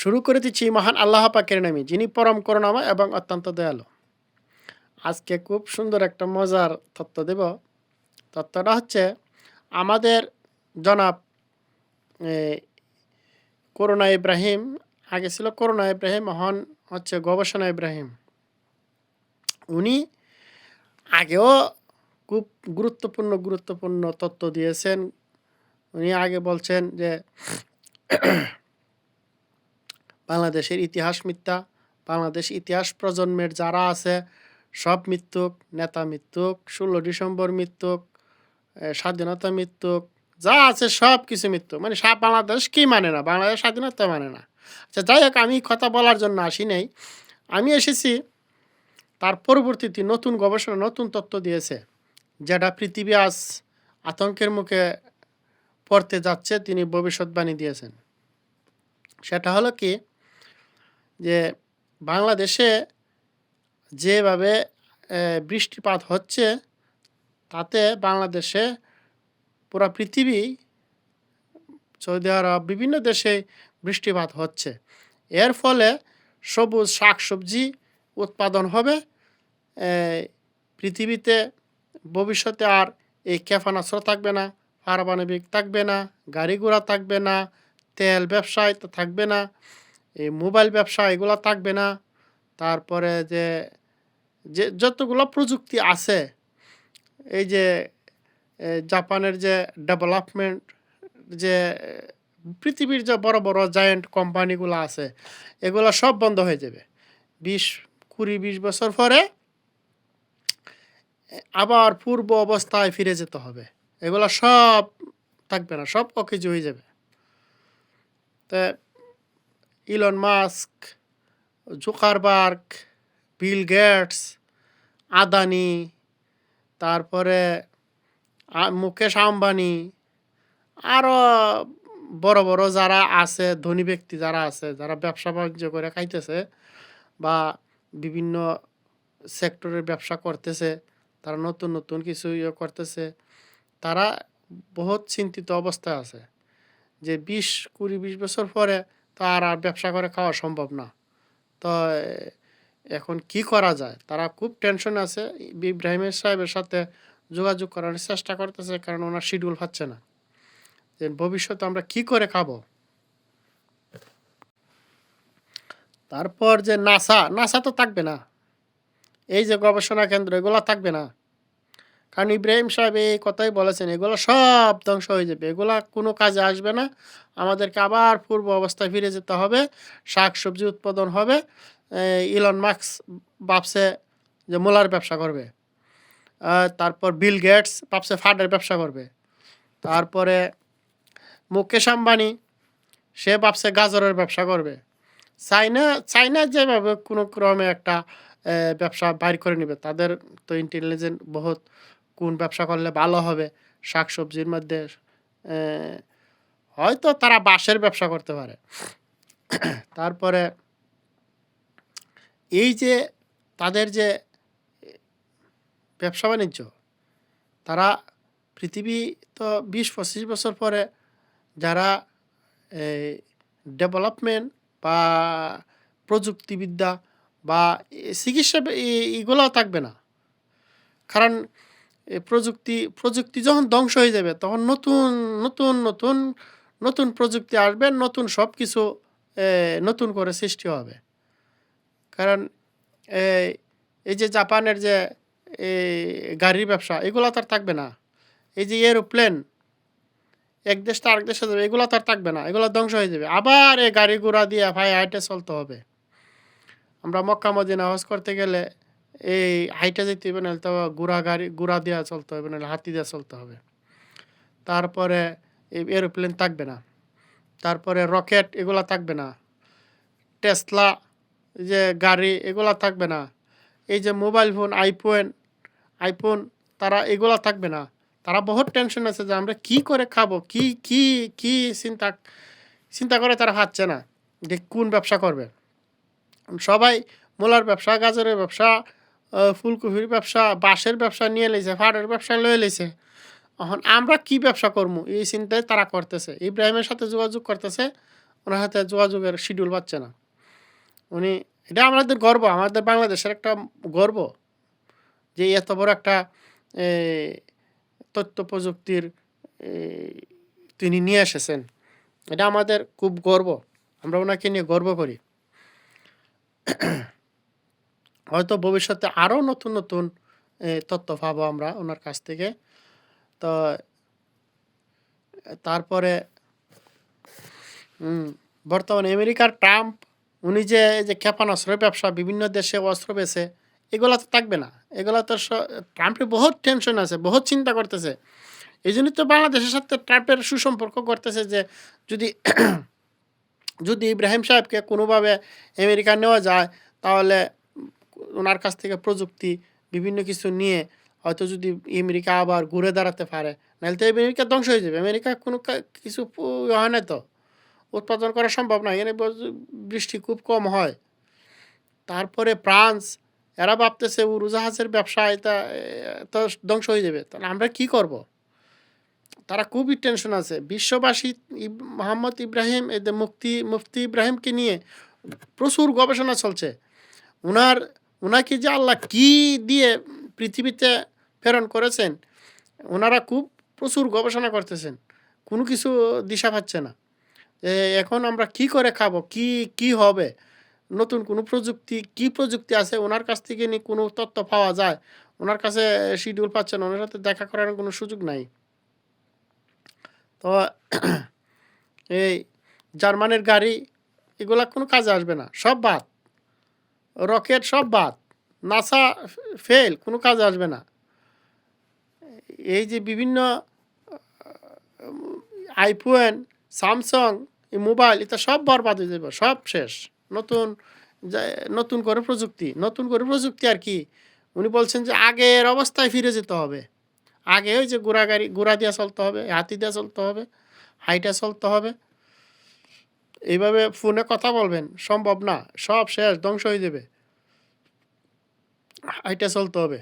শুরু করে দিচ্ছি মহান আল্লাহ পাকের নামে, যিনি পরম করুণাময় এবং অত্যন্ত দয়ালু। আজকে খুব সুন্দর একটা মজার তথ্য দেব। তথ্যটা হচ্ছে আমাদের জনাব এ করুণা ইব্রাহিম, আগে ছিল করুণা ইব্রাহিম, এখন হচ্ছে গবেষণা ইব্রাহিম। উনি আগেও খুব গুরুত্বপূর্ণ তথ্য দিয়েছেন। উনি আগে বলছেন যে বাংলাদেশের ইতিহাস মিথ্যা, বাংলাদেশ ইতিহাস প্রজন্মের যারা আছে সব মিথ্যুক, নেতা মিথ্যুক, ১৬ ডিসেম্বর মিথ্যুক, স্বাধীনতা মিথ্যুক, যা আছে সব কিছু মিথ্যুক। মানে বাংলাদেশ কি মানে না, বাংলাদেশ স্বাধীনতা মানে না। আচ্ছা, যাই হোক, আমি কথা বলার জন্য আসি নাই। আমি এসেছি তার পরবর্তীতে নতুন গবেষণা, নতুন তথ্য দিয়েছে, যেটা পৃথিবী আজ আতঙ্কের মুখে পড়তে যাচ্ছে। তিনি ভবিষ্যৎবাণী দিয়েছেন। সেটা হলো কি, যে বাংলাদেশে যেভাবে বৃষ্টিপাত হচ্ছে, তাতে বাংলাদেশে পুরা পৃথিবী, সৌদি আরব, বিভিন্ন দেশে বৃষ্টিপাত হচ্ছে। এর ফলে সবুজ শাকসবজি উৎপাদন হবে। পৃথিবীতে ভবিষ্যতে আর এই ক্ষেপণাস্ত্র থাকবে না, পারমাণবিক থাকবে না, গাড়ি ঘোড়া থাকবে না, তেল ব্যবসায় তো থাকবে না, এই মোবাইল ব্যবসা এগুলো থাকবে না। তারপরে যে যে যতগুলো প্রযুক্তি আছে, এই যে জাপানের যে ডেভেলপমেন্ট, যে পৃথিবীর যে বড় বড় জায়ান্ট কোম্পানিগুলো আছে, এগুলো সব বন্ধ হয়ে যাবে। 20 বছর পরে আবার পূর্ব অবস্থায় ফিরে যেতে হবে। এগুলো সব থাকবে না, সব অকেজো হয়ে যাবে। তা Elon Musk, Zuckerberg, Bill Gates, Adani, তারপরে মুকেশ আম্বানি, আরও বড় বড় যারা আছে, ধনী ব্যক্তি যারা আছে, যারা ব্যবসা বাণিজ্য করে খাইতেছে বা বিভিন্ন সেক্টরের ব্যবসা করতেছে, তারা নতুন নতুন কিছু করতেছে, তারা বহুত চিন্তিত অবস্থায় আছে যে 20 বছর পরে তো আর ব্যবসা করে খাওয়া সম্ভব না। তো এখন কি করা যায়, তারা খুব টেনশন আছে। ইব্রাহিম সাহেবের সাথে যোগাযোগ করার চেষ্টা করতেছে, কারণ ওনার শিডিউল হচ্ছে না, যে ভবিষ্যতে আমরা কি করে খাবো। তারপর যে নাসা তো থাকবে না, এই যে গবেষণা কেন্দ্র, এগুলো থাকবে না। কারণ ইব্রাহিম সাহেব এই কথাই বলেছেন, এগুলো সব ধ্বংস হয়ে যাবে, এগুলা কোনো কাজে আসবে না। আমাদেরকে আবার পূর্ব অবস্থায় ফিরে যেতে হবে, শাকসবজি উৎপাদন হবে। ইলন মাস্ক ভাবছে যে মোলার ব্যবসা করবে। তারপর বিল গেটস ভাবছে ফাডের ব্যবসা করবে। তারপরে মুকেশ আম্বানি, সে ভাবছে গাজরের ব্যবসা করবে। চাইনা যেভাবে কোনো ক্রমে একটা ব্যবসা বাইর করে নেবে, তাদের তো ইন্টেলিজেন্ট বহুত, কোন ব্যবসা করলে ভালো হবে শাকসবজির মধ্যে। হয়তো তারা বাঁশের ব্যবসা করতে পারে। তারপরে এই যে তাদের যে ব্যবসা বাণিজ্য, তারা পৃথিবী তো 20-25 বছর পরে যারা ডেভেলপমেন্ট বা প্রযুক্তিবিদ্যা বা চিকিৎসা এগুলোও থাকবে না। কারণ প্রযুক্তি যখন ধ্বংস হয়ে যাবে, তখন নতুন নতুন নতুন নতুন প্রযুক্তি আসবে, নতুন সব কিছু নতুন করে সৃষ্টি হবে। কারণ এই যে জাপানের যে গাড়ির ব্যবসা, এগুলো তো আর থাকবে না। এই যে এরোপ্লেন এক দেশ থেকে আরেক দেশে যাবে, এগুলো তো আর থাকবে না, এগুলো ধ্বংস হয়ে যাবে। আবার এই গাড়ি ঘোড়া দিয়ে হাইটে চলতে হবে। আমরা মক্কা মদিনা হজ করতে গেলে এই হাইটে যেতে হবে, নাহলে তো ঘোড়া দিয়ে চলতে হবে, নাহলে হাতি দিয়ে চলতে হবে। তারপরে এই এরোপ্লেন থাকবে না। তারপরে রকেট এগুলো থাকবে না। টেসলা যে গাড়ি, এগুলো থাকবে না। এই যে মোবাইল ফোন, আইফোন, তারা এগুলো থাকবে না। তারা বহুত টেনশন আছে যে আমরা কি করে খাবো, কি কি কি চিন্তা করে তারা পাচ্ছে না যে কোন ব্যবসা করবে। সবাই মূলার ব্যবসা, গাজরের ব্যবসা, ফুলকপির ব্যবসা, বাঁশের ব্যবসা নিয়ে লেছে, ফাড়ের ব্যবসা লয়ে লেছে। এখন আমরা কি ব্যবসা করবো, এই চিন্তায় তারা করতেছে। ইব্রাহিমের সাথে যোগাযোগ করতেছে, ওনার হাতে যোগাযোগের শিডিউল পাচ্ছে না। উনি এটা আমাদের গর্ব, আমাদের বাংলাদেশের একটা গর্ব যে এত বড় একটা এ তথ্য প্রযুক্তির এ তিনি নিয়ে এসেছেন। এটা আমাদের খুব গর্ব। আমরা ওনাকে নিয়ে গর্ব করি। হয়তো ভবিষ্যতে আরও নতুন, নতুন তথ্য পাবো আমরা ওনার কাছ থেকে। তো তারপরে বর্তমানে আমেরিকার ট্রাম্প উনি যে এই যে ক্ষেপণাস্ত্রের ব্যবসা বিভিন্ন দেশে অস্ত্র বেচে, এগুলা তো থাকবে না। এগুলা তো ট্রাম্পের বহুত টেনশন আছে, বহুত চিন্তা করতেছে। এইজন্যই তো বাংলাদেশের সাথে ট্রাম্পের সুসম্পর্ক করতেছে যে যদি যদি ইব্রাহিম সাহেবকে কোনোভাবে আমেরিকা নেওয়া যায়, তাহলে ওনার কাছ থেকে প্রযুক্তি বিভিন্ন কিছু নিয়ে হয়তো যদি আমেরিকা আবার ঘুরে দাঁড়াতে পারে, নাহলে তো আমেরিকা ধ্বংস হয়ে যাবে। আমেরিকা কোনো কিছু হয় না তো, উৎপাদন করা সম্ভব না। এখানে বৃষ্টি খুব কম হয়। তারপরে ফ্রান্স, এরা ভাবতেছে উড়োজাহাজের ব্যবসা এটা তো ধ্বংস হয়ে যাবে। তাহলে আমরা কি করব? তারা খুবই টেনশন আছে। বিশ্ববাসী মোহাম্মদ ইব্রাহিম এদের মুফতি ইব্রাহিমকে নিয়ে প্রচুর গবেষণা চলছে। উনাকে যে আল্লাহ কি দিয়ে পৃথিবীতে প্রেরণ করেছেন, ওনারা খুব প্রচুর গবেষণা করতেছেন। কোনো কিছু দিশা পাচ্ছে না। এখন আমরা কি করে খাবো? কি হবে? নতুন কোনো কি প্রযুক্তি আছে ওনার কাছ থেকে নিয়ে কোনো তথ্য পাওয়া যায়? ওনার কাছে শিডিউল পাচ্ছেন, ওনার সাথে দেখা করার কোনো সুযোগ নাই। তো এই জার্মানির গাড়ি এগুলা কোনো কাজে আসবে না। সব বাদ। রকেট সব বাদ। নাসা ফেল, কোনো কাজে আসবে না। এই যে বিভিন্ন আইফোন, স্যামসাং এই মোবাইল এটা সব বরবাদ হয়ে যাবে, সব শেষ। নতুন নতুন করে প্রযুক্তি আর কি? উনি বলছেন যে আগের অবস্থায় ফিরে যেতে হবে। আগে ওই যে ঘোড়া দিয়া চলতে হবে, হাতি দিয়া চলতে হবে, হাইটা চলতে হবে। এইভাবে ফোনে কথা বলবেন, সম্ভব না। সব শেষ, ধ্বংস হয়ে যাবে। হাইটা চলতে হবে।